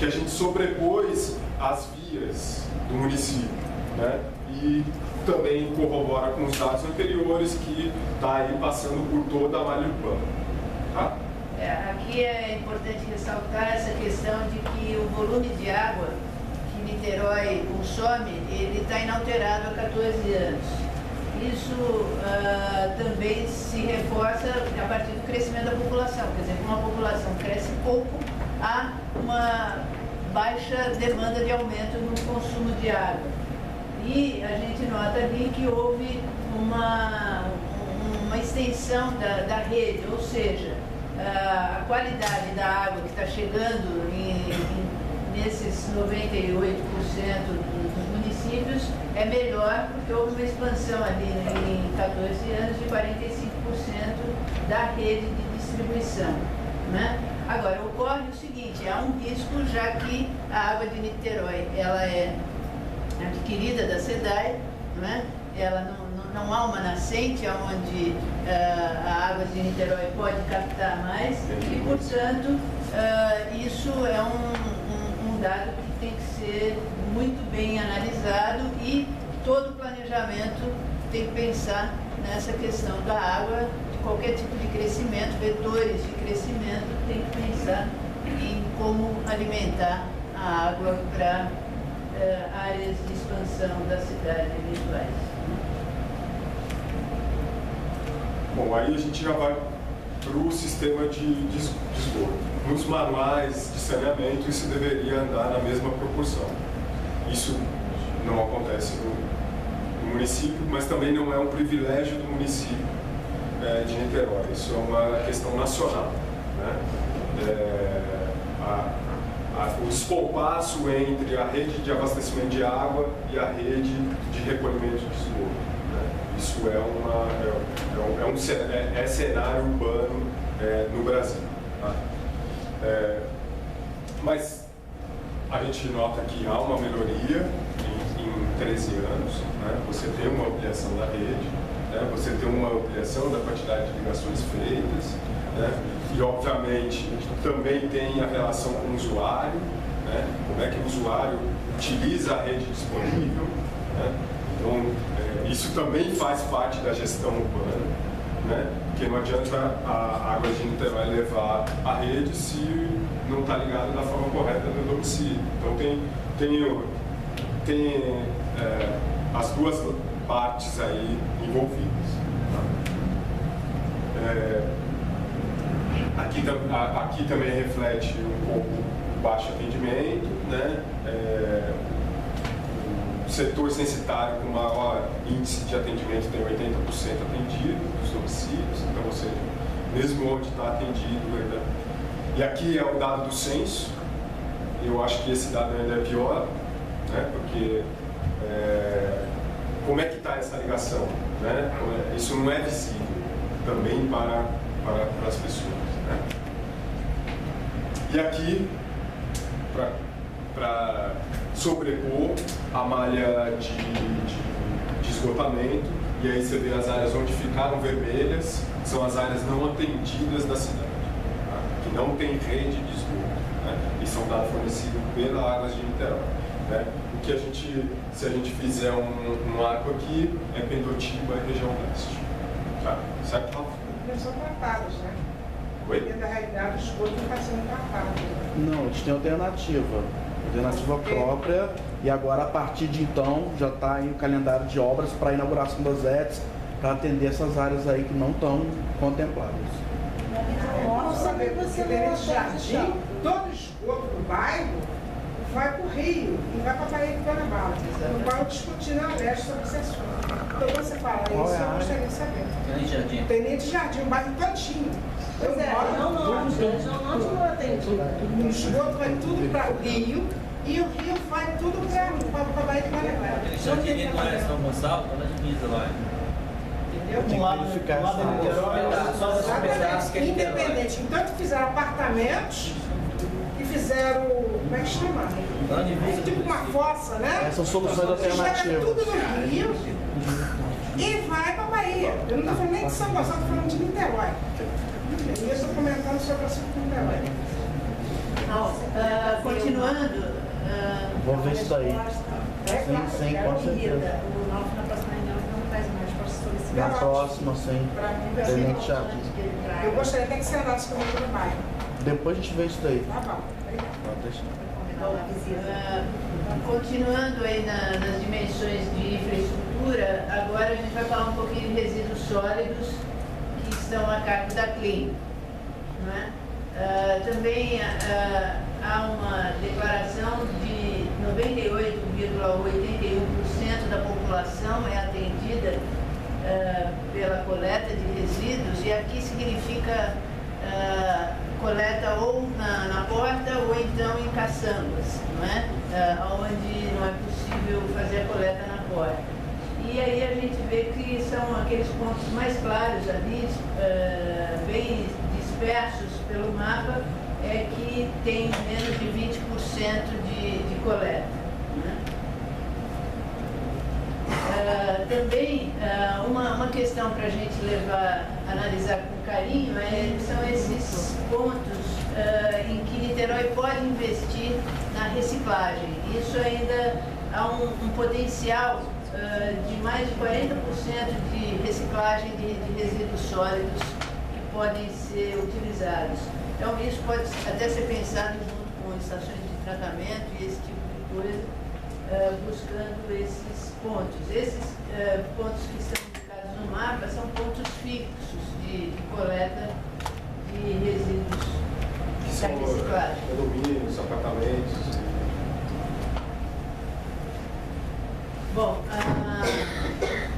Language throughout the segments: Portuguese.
que a gente sobrepôs as vias do município, né? E também corrobora com os dados anteriores que está aí passando por toda a malha urbana. Tá? Aqui é importante ressaltar essa questão de que o volume de água que Niterói consome, ele está inalterado há 14 anos. Isso também se reforça a partir do crescimento da população. Quer dizer, como a população cresce pouco, há uma baixa demanda de aumento no consumo de água. E a gente nota ali que houve uma extensão da rede, ou seja, a qualidade da água que está chegando nesses 98% dos municípios é melhor, porque houve uma expansão ali em 14 anos de 45% da rede de distribuição, né? Agora, ocorre o seguinte, há um risco, já que a água de Niterói ela é adquirida da SEDAI, né? Ela não há uma nascente onde a água de Niterói pode captar mais e, portanto, isso é um dado que tem que ser muito bem analisado e todo planejamento tem que pensar nessa questão da água, de qualquer tipo de crescimento, vetores de crescimento, tem que pensar em como alimentar a água para áreas de expansão da cidade virtuais. Bom, aí a gente já vai para o sistema de esgoto. Nos manuais de saneamento, isso deveria andar na mesma proporção. Isso não acontece no município, mas também não é um privilégio do município de Niterói. Isso é uma questão nacional, né? O descompasso entre a rede de abastecimento de água e a rede de recolhimento de esgoto, né? Isso é cenário urbano no Brasil. Tá? Mas a gente nota que há uma melhoria em 13 anos, né? Você tem uma ampliação da rede, né? Você tem uma ampliação da quantidade de ligações feitas, né? E obviamente também tem a relação com o usuário, né? Como é que o usuário utiliza a rede disponível, né? Então isso também faz parte da gestão urbana, né? Porque não adianta a água de Niterói levar a rede se não está ligado da forma correta no domicílio. Então tem as duas partes aí envolvidas. Tá? Aqui também reflete um pouco o baixo atendimento, né? O setor censitário com maior índice de atendimento tem 80% atendido dos domicílios, então, ou seja, mesmo onde está atendido, e aqui é o dado do censo. Eu acho que esse dado ainda é pior, né? Porque como é que está essa ligação, né? Isso não é visível também para as pessoas, né? E aqui, para sobrepor a malha de esgotamento, e aí você vê as áreas onde ficaram vermelhas, são as áreas não atendidas da cidade, tá? Que não tem rede de esgoto, né? E são dados fornecidos pela Águas de Niterói, né? O que se a gente fizer um arco aqui, é Pendotiba e região leste, tá? Certo, Rafa? Eles são tratados, né? Oi? Dentro da realidade, o esgoto não está sendo tratado. Não, eles têm alternativa própria, e agora a partir de então já está em o calendário de obras para a inauguração das ETs, para atender essas áreas aí que não estão contempladas. Nossa, porque Tenente Jardim, todo esgoto do bairro vai para o Rio e vai para a Bahia de Guanabara. No qual eu discuti na Leste sobre esse assunto. Então você fala isso, eu gostaria de saber. Tenente Jardim. Tenente Jardim, um bairro todinho. Pois é, não atendi. O esgoto vai tudo para o Rio e o Rio vai tudo para a Bahia de Guanabara. Tenente Jardim não é São Gonçalo, está na divisa lá. Entendeu? Um lado de Niterói, só os pedaços que é Niterói. Independente. Então fizeram apartamentos e fizeram, como é que chama? Tipo uma fossa, né? São soluções alternativas. Chega tudo no Rio e vai para a Bahia. Eu não estou falando nem de São Gonçalo, estou falando de Niterói. E eu estou comentando sobre o assunto de Niterói. Continuando continuando, Vou ver isso daí. Sim, com certeza. O nosso na próxima reunião não traz mais para solicitar. Na próxima, sim. Tenente Chato. Eu gostaria até que você andasse comigo no bairro. Depois a gente vê isso daí. Tá bom. Obrigada. Pode deixar. continuando aí nas dimensões de infraestrutura, agora a gente vai falar um pouquinho de resíduos sólidos que estão a cargo da CLIM. Não é? Também há uma declaração de 98,81% da população é atendida pela coleta de resíduos, e aqui significa coleta ou na porta ou então em caçambas, não é? Onde não é possível fazer a coleta na porta. E aí a gente vê que são aqueles pontos mais claros ali, bem dispersos pelo mapa, que tem menos de 20% de coleta. Né? Também, uma questão para a gente analisar com carinho são esses pontos em que Niterói pode investir na reciclagem. Isso ainda há um potencial de mais de 40% de reciclagem de resíduos sólidos que podem ser utilizados. Então, isso pode até ser pensado junto com estações de tratamento e esse tipo de coisa, buscando esses pontos. Esses pontos que estão indicados no mapa são pontos fixos de coleta de resíduos da reciclagem. Condomínios, apartamentos. Bom,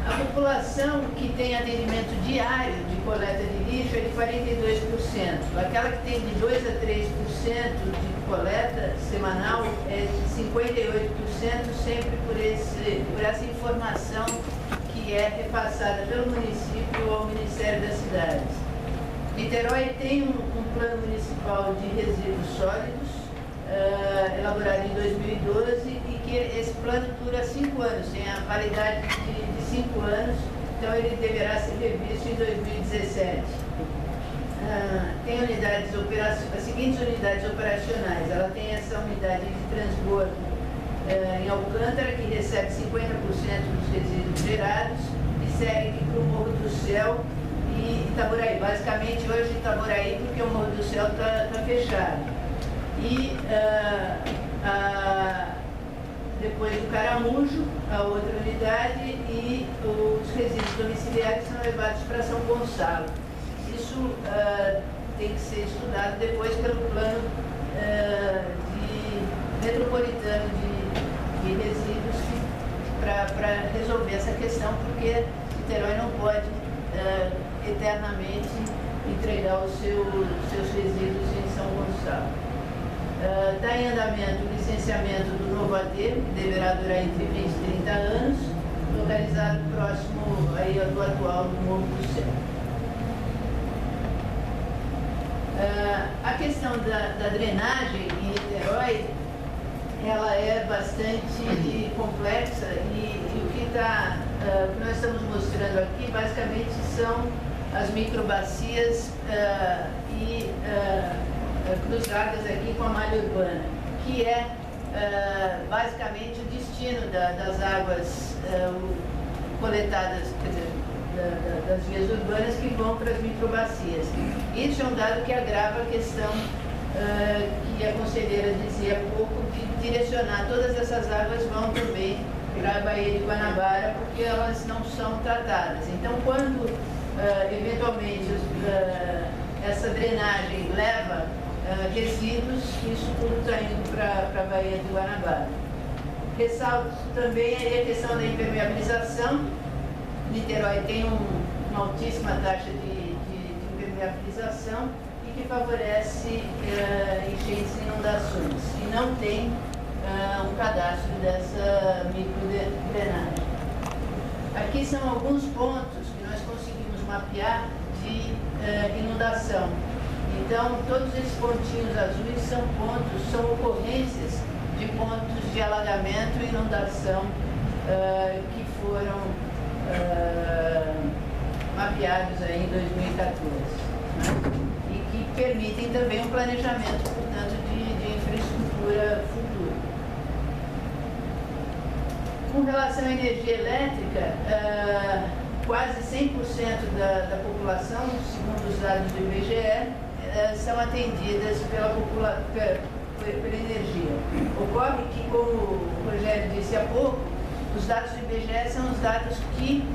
a população que tem atendimento diário de coleta de lixo é de 42%. Aquela que tem de 2 a 3% de coleta semanal é de 58%, sempre por essa informação que é repassada pelo município ao Ministério das Cidades. Niterói tem um plano municipal de resíduos sólidos, elaborado em 2012, e que esse plano dura 5 anos, tem a validade de 5 anos, então ele deverá ser revisto em 2017. Tem as seguintes unidades operacionais. Ela tem essa unidade de transbordo em Alcântara, que recebe 50% dos resíduos gerados, e segue aqui para o Morro do Céu e Itaboraí. Basicamente hoje Itaboraí, porque o Morro do Céu está fechado. E depois do Caramujo, a outra unidade, e os resíduos domiciliares são levados para São Gonçalo. Isso tem que ser estudado depois pelo plano metropolitano de resíduos para resolver essa questão, porque Niterói não pode eternamente entregar os seus resíduos em São Gonçalo. Está em andamento o licenciamento do novo aterro, que deverá durar entre 20 e 30 anos, localizado próximo aí do atual do Morro do Céu. A questão da drenagem em Niterói, ela é bastante complexa, e o que nós estamos mostrando aqui basicamente são as microbacias cruzadas aqui com a malha urbana, que é basicamente o destino das águas coletadas, quer dizer, das vias urbanas que vão para as microbacias. Isso é um dado que agrava a questão que a conselheira dizia há pouco, de direcionar todas essas águas vão também para a Baía de Guanabara, porque elas não são tratadas. Então, quando eventualmente essa drenagem leva resíduos, isso tudo está indo para a Baía de Guanabara. Ressalto também a questão da impermeabilização. Niterói tem uma altíssima taxa de impermeabilização e que favorece enchentes e inundações. E não tem um cadastro dessa microdrenagem. Aqui são alguns pontos que nós conseguimos mapear de inundação. Então, todos esses pontinhos azuis são ocorrências de pontos de alagamento e inundação que foram mapeados aí em 2014, né? E que permitem também um planejamento, portanto, de infraestrutura futura. Com relação à energia elétrica, quase 100% da população, segundo os dados do IBGE, são atendidas pela energia. Ocorre que, como o Rogério disse há pouco, os dados do IBGE são os dados que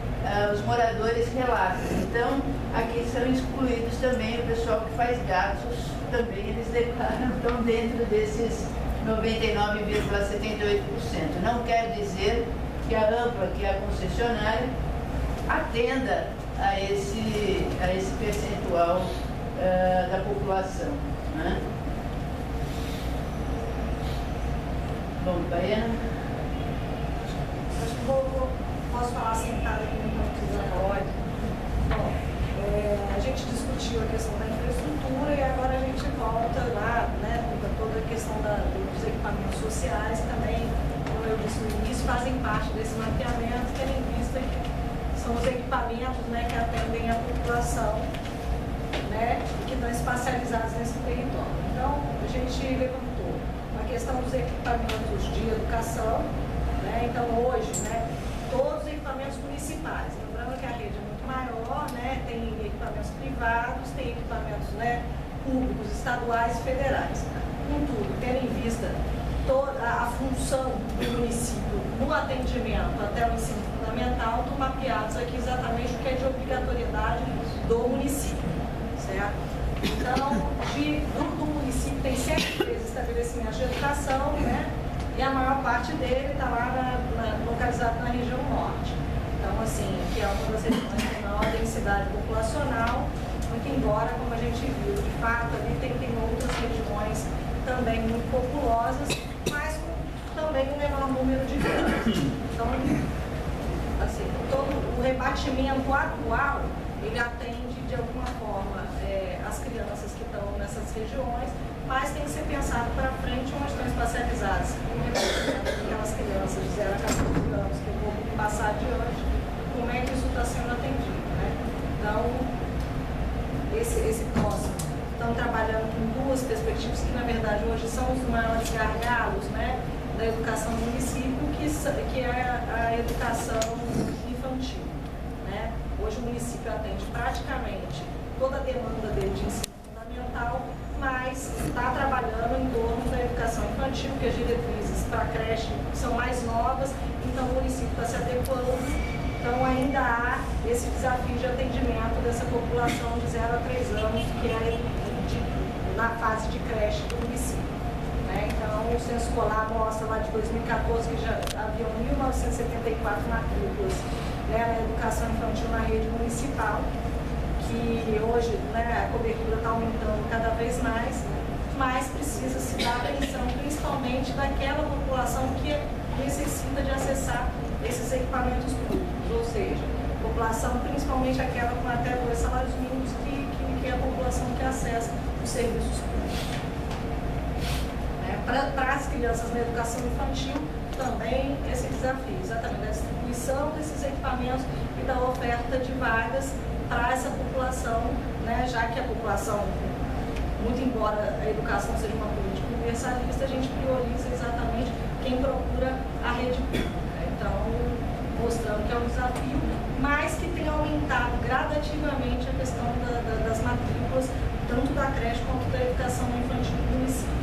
os moradores relatam. Então, aqui são excluídos também o pessoal que faz gastos, também eles declaram, estão dentro desses 99,78%. Não quer dizer que a Ampla, que é a concessionária, atenda a esse percentual da população. Né? Bom, Baiana? Acho que posso falar sentada aqui no pode. Bom, a gente discutiu a questão da infraestrutura e agora a gente volta lá, né, com toda a questão dos equipamentos sociais também, como eu disse no início, fazem parte desse mapeamento, tendo em vista que são os equipamentos, né, que atendem a população, né, que estão espacializados nesse território. Então, a gente levantou a questão dos equipamentos de educação, né, então hoje, né, todos os equipamentos municipais, lembrando que a rede é muito maior, né, tem equipamentos privados, tem equipamentos, né, públicos, estaduais e federais. Contudo, tendo em vista toda a função do município no atendimento até o ensino fundamental, estão mapeados aqui exatamente o que é de obrigatoriedade do município, certo? Então, do município tem 113 estabelecimentos de educação, né? E a maior parte dele está lá localizado na região norte. Então, assim, que é uma das regiões com maior densidade populacional, muito embora, como a gente viu, de fato, ali tem outras regiões também muito populosas, mas com também um menor número de crianças. Então, assim, todo o rebatimento atual, ele atende de alguma forma as crianças que estão nessas regiões, mas tem que ser pensado para frente onde estão espacializadas aquelas crianças de 0 a 14 anos que eu vou passar adiante, como é que isso está sendo atendido, né? Então, esse próximo, estão trabalhando com duas perspectivas que, na verdade, hoje são os maiores gargalos, né, da educação do município, que é a educação infantil, né? Hoje o município atende praticamente toda a demanda dele de ensino fundamental, mas está trabalhando em torno da educação infantil, que as diretrizes para a creche são mais novas, então o município está se adequando. Então ainda há esse desafio de atendimento dessa população de 0 a 3 anos, que é na fase de creche do município. Né? Então o censo escolar mostra lá de 2014 que já haviam 1.974 matrículas, né, na educação infantil na rede municipal, que hoje, né, a cobertura está aumentando cada vez mais, mas precisa se dar atenção principalmente daquela população que necessita de acessar esses equipamentos públicos, ou seja, população principalmente aquela com até 2 salários mínimos, que é a população que acessa os serviços públicos. Para as crianças na educação infantil, também esse desafio, exatamente, da distribuição desses equipamentos e da oferta de vagas para essa população, né, já que a população, muito embora a educação seja uma política universalista, a gente prioriza exatamente quem procura a rede pública. Então, mostrando que é um desafio, mas que tem aumentado gradativamente a questão das matrículas, tanto da creche quanto da educação infantil do município.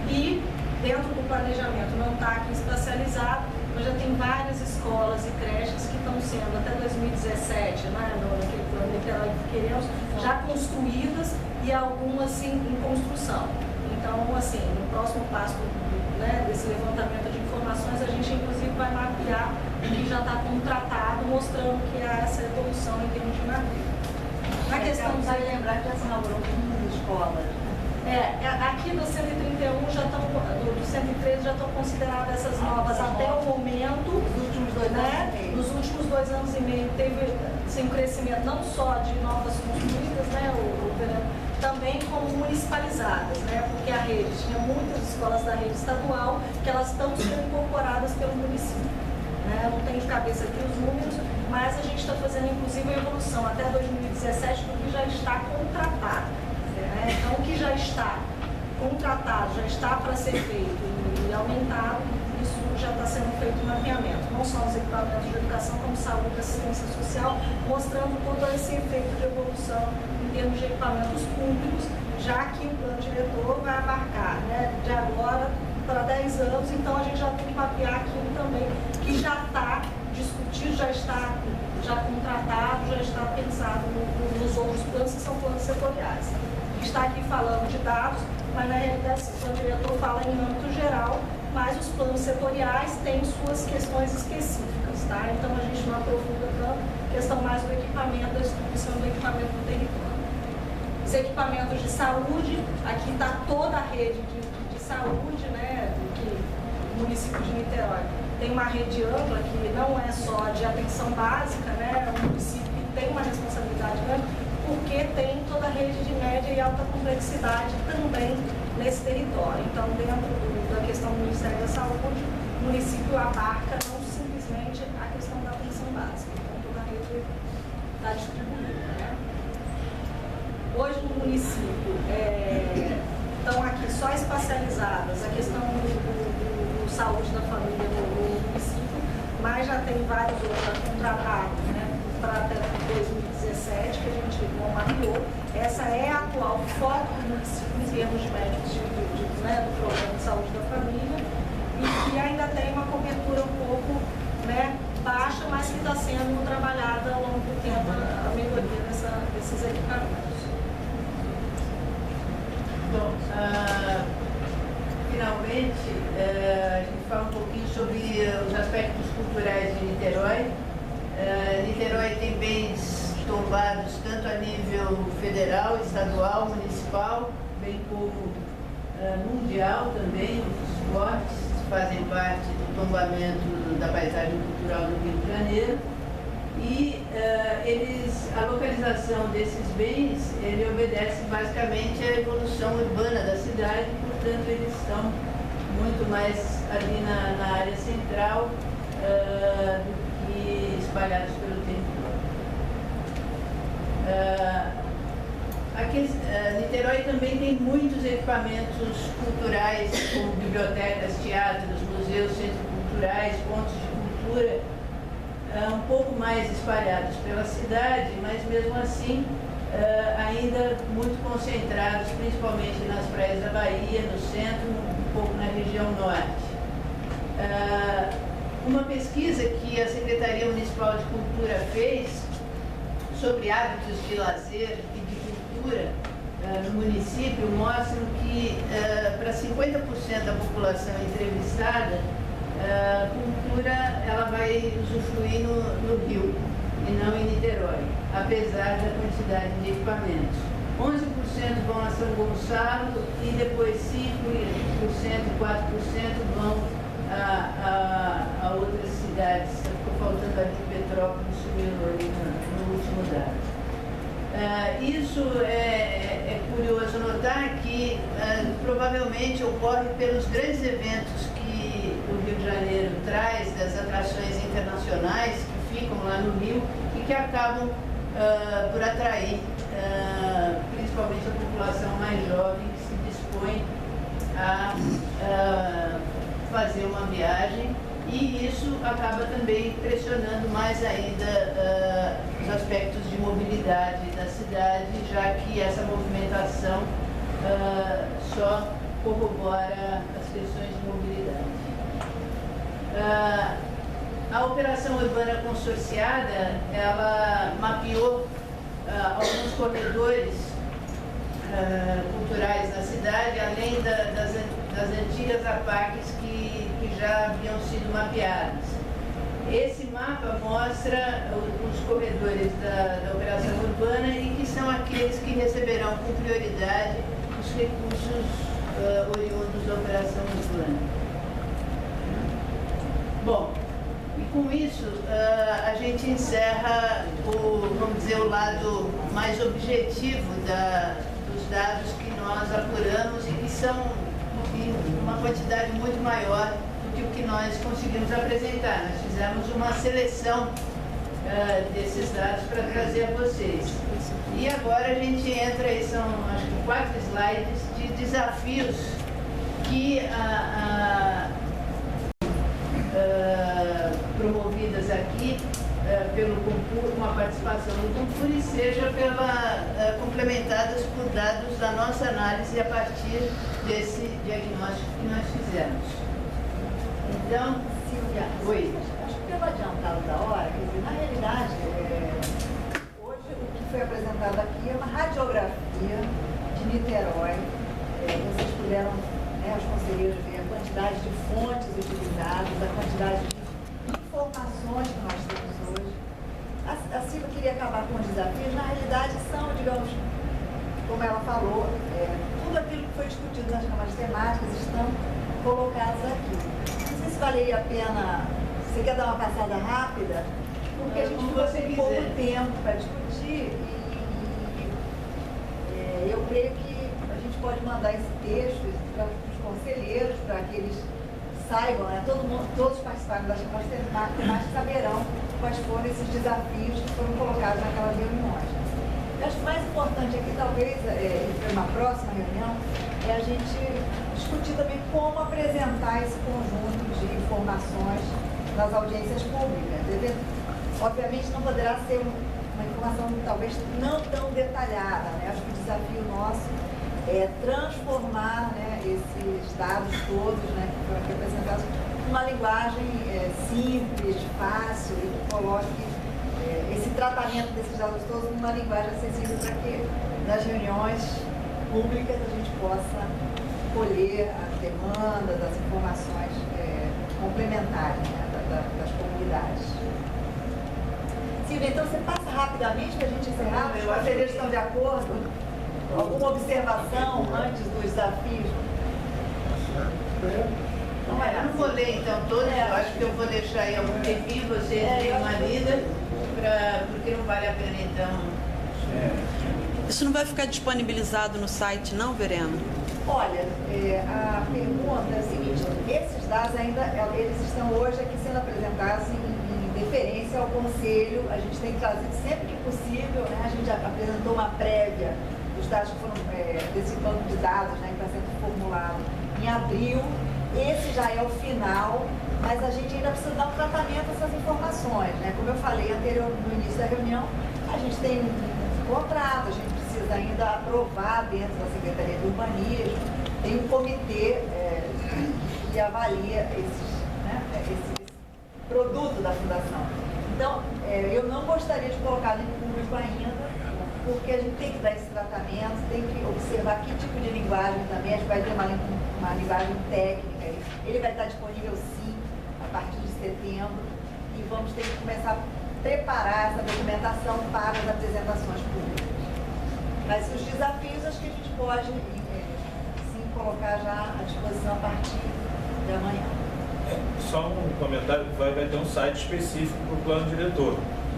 E, dentro do planejamento, não está aqui espacializado, mas já tem várias escolas e creches que estão sendo, até 2017, né, naquele plano que queremos, já construídas e algumas sim, em construção. Então, assim, no próximo passo, né, desse levantamento de informações, a gente inclusive vai mapear o que já está contratado, mostrando que há essa evolução em termos de matrícula. Na questão de lembrar que já se inaugurou muitas escolas. Aqui do 131 do 113 já estão consideradas essas novas até o momento. Nos últimos 2 anos e meio. Nos últimos 2 anos e meio teve um crescimento não só de novas construídas, né, também como municipalizadas, né, porque a rede tinha muitas escolas da rede estadual que elas estão sendo incorporadas pelo município. Né? Não tenho de cabeça aqui os números, mas a gente está fazendo inclusive a evolução até 2017 do que já está contratado. Então, o que já está contratado, já está para ser feito e aumentado, isso já está sendo feito um mapeamento, não só nos equipamentos de educação, como saúde e assistência social, mostrando todo esse efeito de evolução em termos de equipamentos públicos, já que o plano diretor vai abarcar, né, de agora para 10 anos, então a gente já tem que mapear aquilo também, que já está discutido, já está contratado, já está pensado nos outros planos, que são planos setoriais. A gente está aqui falando de dados, mas na realidade o plano diretor fala em âmbito geral, mas os planos setoriais têm suas questões específicas, tá? Então a gente não aprofunda tanto a questão mais do equipamento, da distribuição do equipamento do território. Os equipamentos de saúde, aqui está toda a rede de saúde, né, do município de Niterói. Tem uma rede ampla que não é só de atenção básica, né, o município tem uma responsabilidade grande, porque tem toda a rede de média e alta complexidade também nesse território. Então, dentro da questão do Ministério da Saúde, o município abarca não simplesmente a questão da atenção básica, então toda a rede está distribuída, né? Hoje no município estão aqui só espacializadas a questão do saúde da família no município, mas já tem vários outros contratados, né, para até 2017, que a gente não mapeou. Essa é a atual foto do município em termos de médicos né, do programa de saúde da família, e que ainda tem uma cobertura um pouco, né, baixa, mas que está sendo trabalhada ao longo do tempo a melhoria desses equipamentos. Bom, finalmente, a gente fala um pouquinho sobre os aspectos culturais de Niterói. Niterói tem bens tombados tanto a nível federal, estadual, municipal, bem como mundial também. Os fortes fazem parte do tombamento da paisagem cultural do Rio de Janeiro. E a localização desses bens, ele obedece basicamente à evolução urbana da cidade, portanto eles estão muito mais ali na área central do que espalhados pelo território. Niterói também tem muitos equipamentos culturais, como bibliotecas, teatros, museus, centros culturais, pontos de cultura, um pouco mais espalhados pela cidade, mas mesmo assim ainda muito concentrados, principalmente nas praias da Bahia, no centro, um pouco na região norte. Uma pesquisa que a Secretaria Municipal de Cultura fez sobre hábitos de lazer e de cultura no município mostram que para 50% da população entrevistada, a cultura ela vai usufruir no Rio e não em Niterói, apesar da quantidade de equipamentos. 11% vão a São Gonçalo e depois 5%, 4% vão a outras cidades. Ficou faltando ali Petrópolis, subiu ali no último dado. Isso é curioso notar que provavelmente ocorre pelos grandes eventos que o Rio de Janeiro traz, das atrações internacionais que ficam lá no Rio e que acabam por atrair principalmente a população mais jovem que se dispõe a fazer uma viagem, e isso acaba também pressionando mais ainda os aspectos de mobilidade da cidade, já que essa movimentação só corrobora as questões de mobilidade. A operação urbana consorciada, ela mapeou alguns corredores culturais na cidade, além das antigas APACs que já haviam sido mapeadas. Esse mapa mostra os corredores da operação urbana e que são aqueles que receberão com prioridade os recursos oriundos da operação urbana. Bom, e com isso a gente encerra vamos dizer, o lado mais objetivo dos dados que nós apuramos e que são uma quantidade muito maior do que o que nós conseguimos apresentar. Nós fizemos uma seleção desses dados para trazer a vocês. E agora a gente entra aí, são acho que 4 slides de desafios que pelo concurso, uma participação no concurso, e seja complementadas por dados da nossa análise a partir desse diagnóstico que nós fizemos. Então, Silvia, oi. acho que pelo adiantado da hora, quer dizer, na realidade, hoje o que foi apresentado aqui é uma radiografia de Niterói. Vocês puderam, né, os conselheiros, ver a quantidade de fontes utilizadas, a quantidade de informações que nós temos hoje. A Silvia queria acabar com os desafios, na realidade são, digamos, como ela falou, tudo aquilo que foi discutido nas câmaras temáticas estão colocados aqui. Não sei se valeria a pena, você quer dar uma passada rápida? Porque a gente ficou sem pouco tempo para discutir e eu creio que a gente pode mandar esse texto para os conselheiros, para que eles saibam, né? Todos os participantes das câmaras temáticas saberão quais foram esses desafios que foram colocados naquelas reuniões. Eu acho que o mais importante aqui, talvez, para uma próxima reunião, é a gente discutir também como apresentar esse conjunto de informações nas audiências públicas. Obviamente não poderá ser uma informação talvez não tão detalhada, né? Acho que o desafio nosso é transformar, né, esses dados todos, né, que foram aqui apresentados numa linguagem simples, fácil e que coloque esse tratamento desses dados todos numa linguagem acessível para que nas reuniões públicas a gente possa colher as demandas, as informações complementares, né, das comunidades. Silvia, então você passa rapidamente para a gente encerrar? Os conselheiros estão de acordo? Alguma observação antes dos desafios? Eu não vou ler então todos, eu acho que eu vou deixar aí algum tempinho, vocês deem uma lida, porque não vale a pena então. Isso não vai ficar disponibilizado no site, não, Verena? Olha, a pergunta é a seguinte: esses dados ainda, eles estão hoje aqui sendo apresentados em deferência ao Conselho. A gente tem trazido sempre que possível, né? A gente já apresentou uma prévia dos dados que foram desse banco de dados, né, que está sendo formulado em abril. Esse já é o final, mas a gente ainda precisa dar um tratamento a essas informações, né? Como eu falei no início da reunião, a gente tem um contrato, a gente precisa ainda aprovar dentro da Secretaria de Urbanismo, tem um comitê que avalia esse produto da Fundação. Então, eu não gostaria de colocar em público ainda, porque a gente tem que dar esse tratamento, tem que observar que tipo de linguagem também, a gente vai ter uma linguagem técnica, ele vai estar disponível sim a partir de setembro e vamos ter que começar a preparar essa documentação para as apresentações públicas. Mas os desafios acho que a gente pode sim colocar já à disposição a partir de amanhã. Só um comentário, vai ter um site específico para o plano diretor.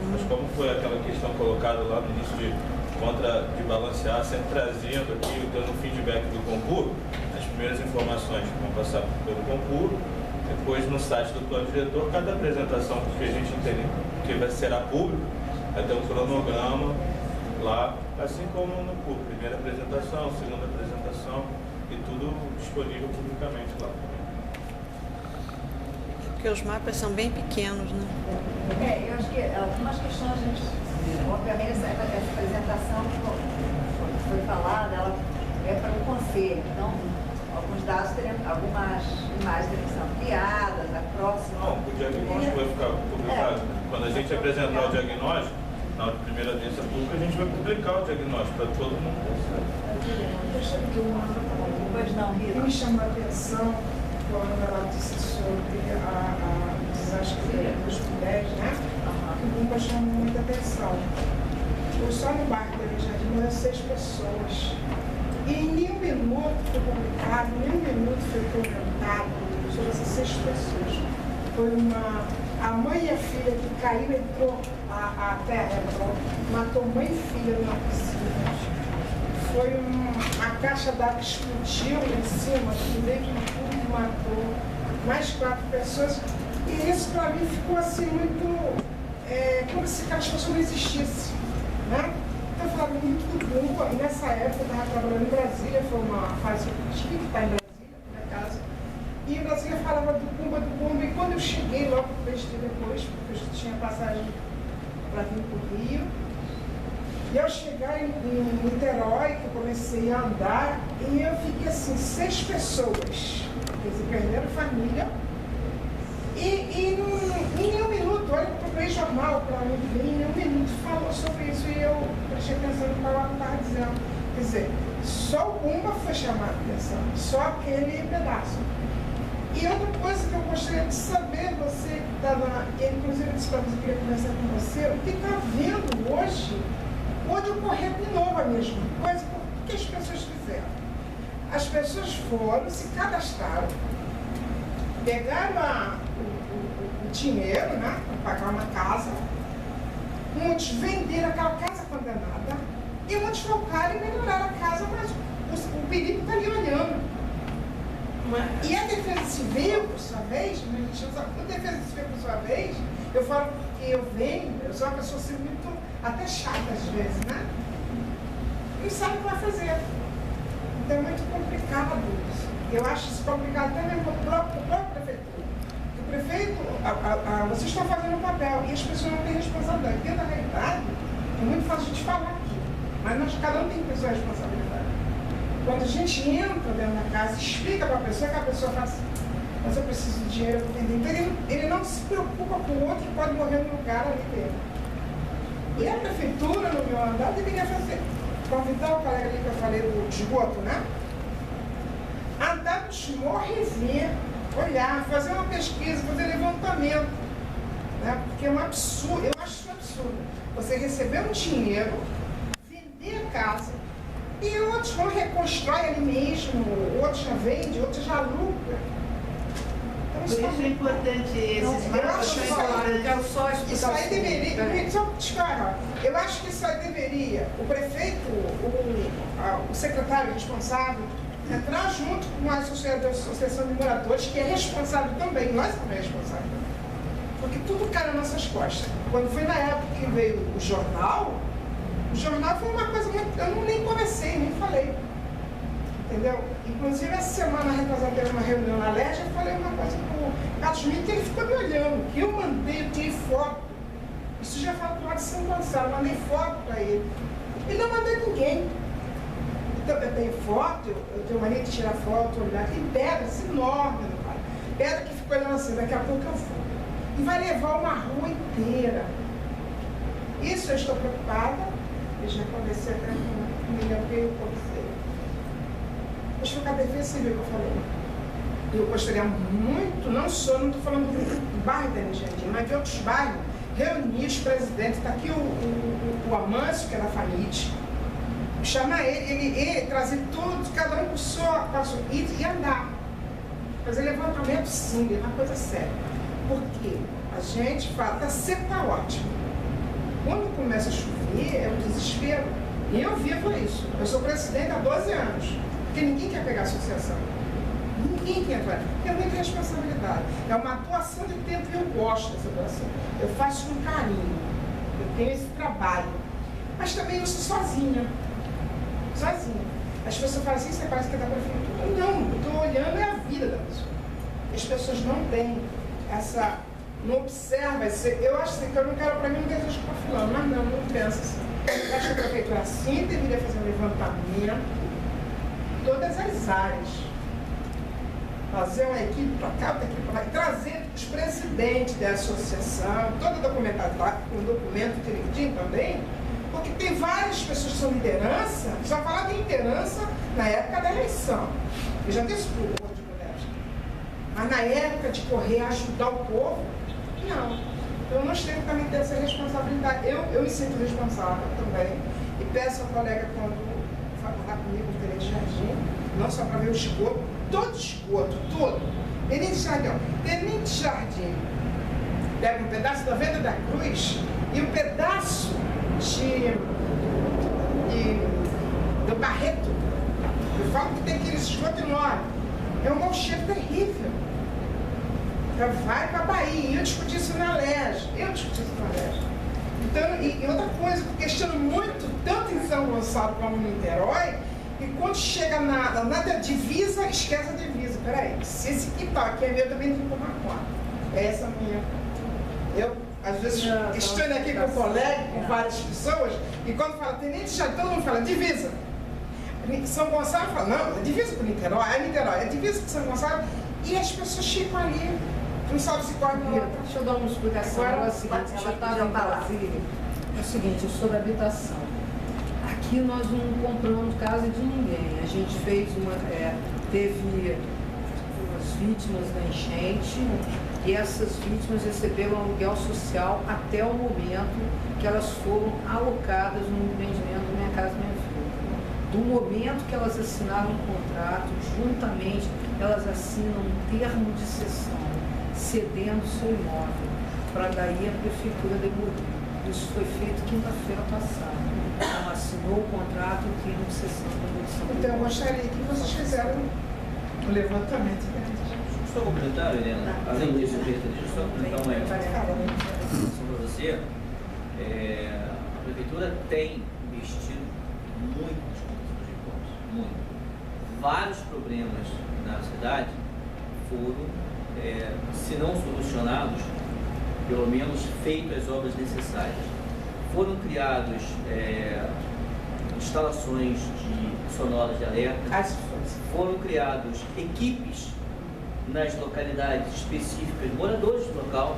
Mas como foi aquela questão colocada lá no início de balancear, sempre trazendo aqui, dando um feedback do concurso, as primeiras informações que vão passar pelo concurso, depois no site do plano diretor, cada apresentação que a gente entende que será público, vai ter um cronograma lá, assim como no curso, primeira apresentação, segunda apresentação, e tudo disponível publicamente lá. Porque os mapas são bem pequenos, né? Eu acho que algumas questões, a gente, obviamente, essa apresentação que foi falada, ela é para o conselho. Então, alguns dados teremos, algumas imagens terão que ser ampliadas, a próxima. Não, o diagnóstico vai ficar publicado. Quando a gente apresentar o diagnóstico, na primeira audiência pública, a gente vai publicar o diagnóstico para todo mundo. Deixa eu uma. Pois não, Rita. Me chamou a atenção quando ela disse sobre o desastre das mulheres, né? Que me chamou muita atenção. Eu só no bairro da Jardim eram 6 pessoas. E em nenhum minuto foi publicado, nenhum minuto foi comentado sobre essas 6 pessoas. Foi a mãe e a filha que caíram, entrou, a terra entrou, matou mãe e filha numa piscina. Foi a caixa d'água explodiu em cima, que veio que tudo matou mais 4 pessoas. E isso para mim ficou assim muito, como se aquelas pessoas não existissem, né? Eu falava muito do Bumba, e nessa época eu estava trabalhando em Brasília, foi uma fase que está em Brasília, por minha casa. E em Brasília falava do Bumba, e quando eu cheguei logo que eu depois, porque eu tinha passagem para vir para o Rio. E ao chegar em Niterói, que eu comecei a andar, e eu fiquei assim, 6 pessoas, quer dizer, perderam família. E em nenhum minuto, olha que eu procurei jornal para mim, em nenhum minuto falou sobre isso e eu prestei atenção no que o Paulo estava dizendo. Quer dizer, só o Bumba foi chamado a atenção, só aquele pedaço. E outra coisa que eu gostaria de saber, você que está inclusive disse para você que queria conversar com você, o que está vendo hoje pode ocorrer de novo a mesma coisa, o que as pessoas fizeram? As pessoas foram, se cadastraram, pegaram o dinheiro, né, para pagar uma casa, muitos venderam aquela casa condenada e muitos focaram em melhorar a casa, mas o perigo está ali olhando. E a Defesa Civil, por sua vez, a Defesa Civil, por sua vez, eu falo que eu sou uma pessoa assim, muito até chata às vezes, né? Não sabe o que vai fazer. Então é muito complicado isso. Eu acho isso complicado até mesmo para o próprio prefeitura. O prefeito, vocês estão fazendo o papel e as pessoas não têm responsabilidade. Dentro da realidade, é muito fácil de falar aqui, mas cada um tem que ter sua responsabilidade. Quando a gente entra dentro da casa e explica para a pessoa, que a pessoa fala assim, mas eu preciso de dinheiro para entender. Então ele não se preocupa com o outro que pode morrer no lugar ali dentro. E a prefeitura, no meu andar, deveria convidar o colega ali que eu falei do esgoto, né? Andar nos morros e ver, olhar, fazer uma pesquisa, fazer levantamento. Né? Porque é um absurdo, eu acho isso um absurdo. Você receber um dinheiro, vender a casa, e outros vão reconstrói ali mesmo, outros já vendem, outros já lucram. Por isso é importante esses mapas. Isso aí deveria, só disparar. Eu acho que isso aí deveria, o prefeito, o secretário responsável, entrar junto com a associação de moradores, que é responsável também, nós também é responsável. Porque tudo cai nas nossas costas. Quando foi na época que veio o jornal foi uma coisa muito. Eu nem conversei, nem falei. Entendeu? Inclusive, essa semana retrasada teve uma reunião na LERJ, eu falei uma coisa com o Carlos Schmidt, ele ficou me olhando. Que eu mandei, eu tirei foto. Isso já foi do lado de São Gonçalo, eu mandei foto para ele. Ele não mandou ninguém. Então, eu tenho foto, eu tenho mania de tirar foto, olhar. Tem pedras enormes no pai. Pedra que ficou olhando assim, daqui a pouco eu vou. E vai levar uma rua inteira. Isso eu estou preocupada. Eu já conversei até com o Miriam, que eu conversei. Acho que a Defesa Civil que eu falei. Eu gostaria muito, não estou falando do bairro da Jardim, mas de outros bairros, reunir os presidentes. Está aqui o Amâncio, que é da FAMIT, chamar ele trazer tudo, cada um com sua e andar. Fazer levantamento sim, é uma coisa séria. Porque a gente fala, está sempre ótimo. Quando começa a chover, é um desespero. E eu vivo isso. Eu sou presidente há 12 anos. Porque ninguém quer pegar a associação. Ninguém quer entrar. Porque é muita responsabilidade. É uma doação de tempo e eu gosto dessa doação. Eu faço com carinho. Eu tenho esse trabalho. Mas também eu sou sozinha. Sozinha. As pessoas falam assim, você parece que é da prefeitura. Não, eu estou olhando é a vida da pessoa. As pessoas não têm essa... Não observa, eu acho assim, que eu não quero para mim, não desejo para fulano, mas não pensa assim. Eu acho que a prefeitura assim deveria fazer um levantamento em todas as áreas. Fazer uma equipe para cá, outra equipe para lá, trazer os presidentes da associação, todo documentado lá, com documento direitinho também, porque tem várias pessoas que são liderança, só falar de liderança na época da eleição. Eu já disse para o outro de mulheres. Mas na época de correr, ajudar o povo, não. Eu não tenho também ter essa responsabilidade. Eu me sinto responsável também. E peço ao colega, quando for falar comigo no Tenente Jardim, não só para ver o esgoto, todo esgoto, todo. Tenente Jardim, Tenente Jardim pega um pedaço da Venda da Cruz e um pedaço do Barreto. Eu falo que tem aquele esgoto enorme. É um mau cheiro terrível. Vai para a Bahia. Eu discuti isso na LERJ. Então, e outra coisa, eu questiono muito, tanto em São Gonçalo como em Niterói, e quando chega na divisa, esquece a divisa. Peraí, se esse quintal aqui é meu, eu também tenho que tomar conta. Essa é a minha. às vezes estando aqui com o colega, com várias pessoas, e quando fala Tenente Jardim, todo mundo fala divisa. São Gonçalo fala, não, é divisa com Niterói, é divisa com São Gonçalo, e as pessoas ficam ali, não sabem se corre para outra. Deixa eu dar uma explicação. Agora, É o seguinte, ela estava em Brasília. É o seguinte, sobre habitação. Aqui nós não compramos casa de ninguém. A gente fez teve umas vítimas da enchente e essas vítimas receberam aluguel social até o momento que elas foram alocadas no empreendimento Minha Casa Minha Vida. Do momento que elas assinaram um contrato, juntamente elas assinam um termo de cessão, cedendo seu imóvel, para daí a prefeitura demolir. Isso foi feito quinta-feira passada. Então assinou o contrato e o termo de cessão da demolição. Então eu gostaria que vocês fizeram um levantamento. Só um comentário, Helena. Além disso, deixa eu só comentar uma informação para você. A prefeitura tem investido muito nas condições de impostos, muito. Vários problemas na cidade foram, se não solucionados, pelo menos feitas as obras necessárias. Foram criados instalações sonoras de alerta, foram criados equipes nas localidades específicas, moradores do local,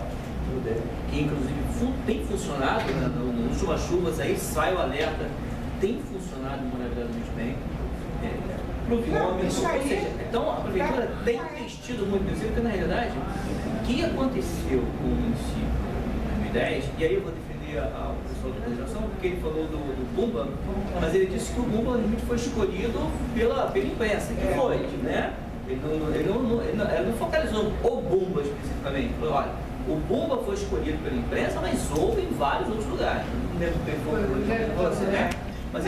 que inclusive tem funcionado, né, nas últimas chuvas aí sai o alerta, tem funcionado maravilhosamente bem. Pluviômetro, ou seja, então a prefeitura tem investido muito nisso, porque na realidade o que aconteceu com o município em 2010, e aí eu vou defender o pessoal da organização, porque ele falou do Bumba, mas ele disse que o Bumba realmente foi escolhido pela imprensa, que foi, né? Ele não focalizou o Bumba especificamente, falou, olha, o Bumba foi escolhido pela imprensa, mas houve em vários outros lugares. Não lembro bem você, né? Mas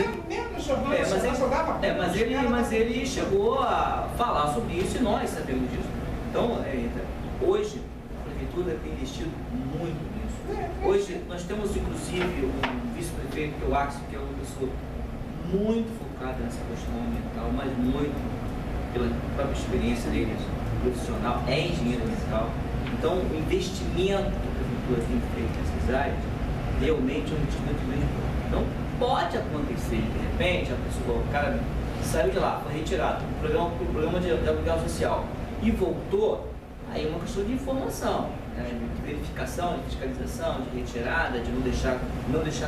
ele chegou a falar sobre isso e nós sabemos disso. Então, hoje, a prefeitura tem investido muito nisso. Hoje, nós temos inclusive um vice-prefeito, que é o Axel, que é uma pessoa muito focada nessa questão ambiental, mas muito pela própria experiência dele profissional, é engenheiro ambiental. Então, o investimento que a prefeitura tem feito nessas áreas realmente é um investimento grande. Então, pode acontecer, de repente, a pessoa, o cara saiu de lá, foi retirado do programa de aluguel social e voltou, aí é uma questão de informação, né, de verificação, de fiscalização, de retirada, de não deixar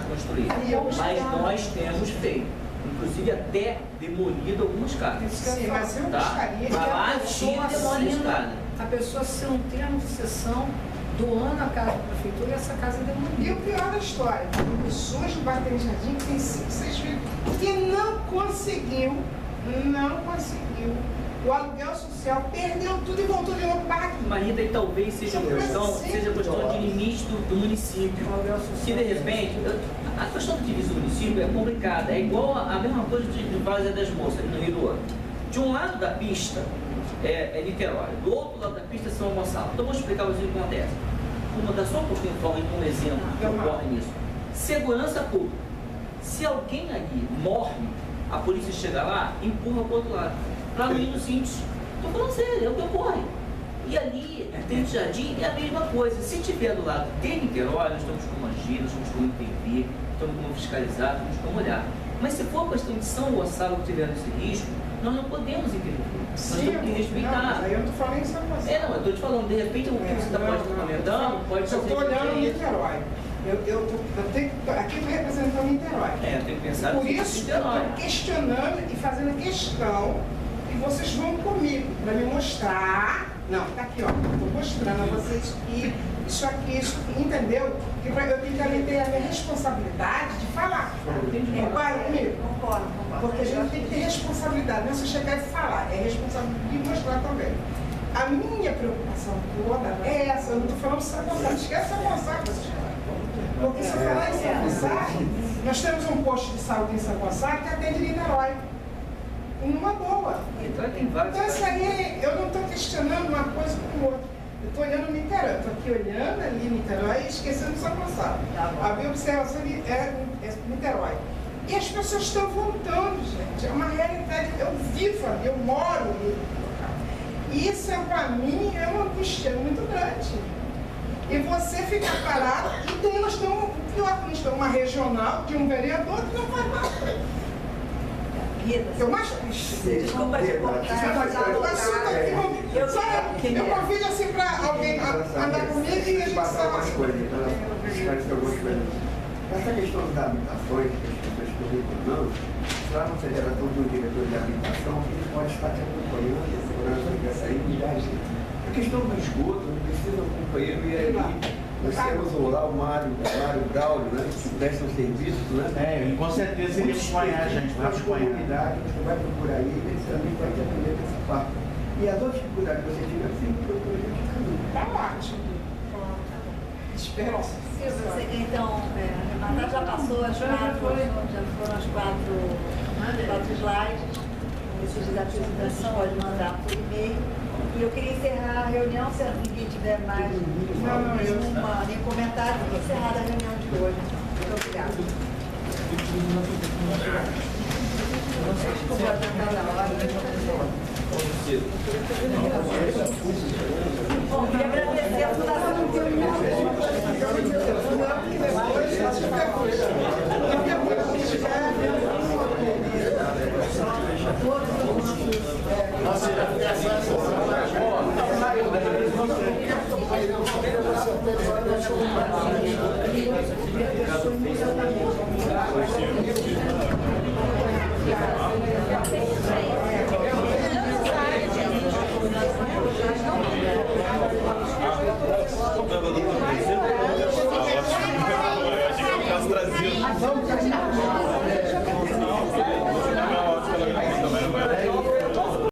construir. Mas nós temos feito, inclusive até demolido algumas casas. Sim, mas eu gostaria que a pessoa assina um termo de cessão, doando a casa da prefeitura e essa casa é demolida. E o pior da história, tem pessoas do bairro do Jardim que tem 5, 6 filhos, que não conseguiu, o aluguel social, perdeu tudo e voltou de novo para o bairro. Marita, e talvez seja questão de limite do município. Que de repente, a questão do divisa do município é complicada, é igual a mesma coisa de Várzea das Moças, no Rio do Ouro. De um lado da pista é Niterói, do outro lado da pista é São Gonçalo. Então vou explicar o que acontece. Vou mandar só um pouquinho de um exemplo que ocorre nisso. Segurança pública. Se alguém ali morre, a polícia chega lá e empurra para o outro lado. Para não ir nos índios. Estou falando sério, é o que ocorre. E ali, dentro do Jardim, é a mesma coisa. Se tiver do lado de Niterói, nós estamos como agir, nós estamos como intervir, estamos como fiscalizar, estamos como olhar. Mas se for questão de São Gonçalo que tiver esse risco, nós não podemos intervir. Nós temos que respeitar. Não, eu não estou falando em São Gonçalo. Não, eu estou te falando, de repente o que você pode estar comentando pode ser. Eu estou olhando Niterói. Aqui estou representando Niterói. Tem que pensar por isso eu estou questionando e fazendo questão que vocês vão comigo para me mostrar. Não, tá aqui, ó. Estou mostrando a vocês que isso aqui, entendeu? Que eu tenho que ter a minha responsabilidade de falar. Concorda comigo? Concordo. Porque a gente tem que ter responsabilidade, não é só chegar e falar, é responsabilidade de mostrar também. A minha preocupação toda é essa, eu não estou falando São Gonçalo, esquece São Gonçalo, porque se eu falar em São Gonçalo, nós temos um posto de saúde em São Gonçalo que atende Niterói. Numa boa. Então isso aí, eu não estou questionando uma coisa com outra. Eu estou olhando Niterói, estou aqui olhando ali Niterói e esquecendo São Gonçalo. A minha observação é Niterói. E as pessoas estão voltando, gente. É uma realidade. Eu vivo ali, eu moro no local. E isso, para mim, é uma angústia muito grande. e você fica parado, e nós temos, pior que nós temos uma regional de um vereador que não faz nada. Eu mais triste. Desculpa te cortar, eu convido assim para alguém andar comigo e a gente passar umas coisas, esclarecer algumas coisas. Essa questão das habitações que as pessoas estão reclamando, lá na Federação do Diretor de Habitação, ele pode estar te acompanhando, a segurança que vai sair milhares. A questão do esgoto, não precisa um companheiro ir ali. Nós temos lá o Mário Braulio, né, que presta um serviço, né? Com certeza ele acompanhar a gente, vai acompanhar. Comunidade, você vai procurar ele também vai te atender dessa parte. E as outras dificuldades que você tiver, sempre procura a gente caminho. Tá ótimo. Espero. Silvia, você quer então arrematar? Já passou as quatro, já foram as quatro slides. Esses desafios então você pode mandar por e-mail. E eu queria encerrar a reunião, se ninguém tiver mais nenhum comentário, eu queria encerrar a reunião de hoje. Muito obrigada. Desculpa, já está na hora.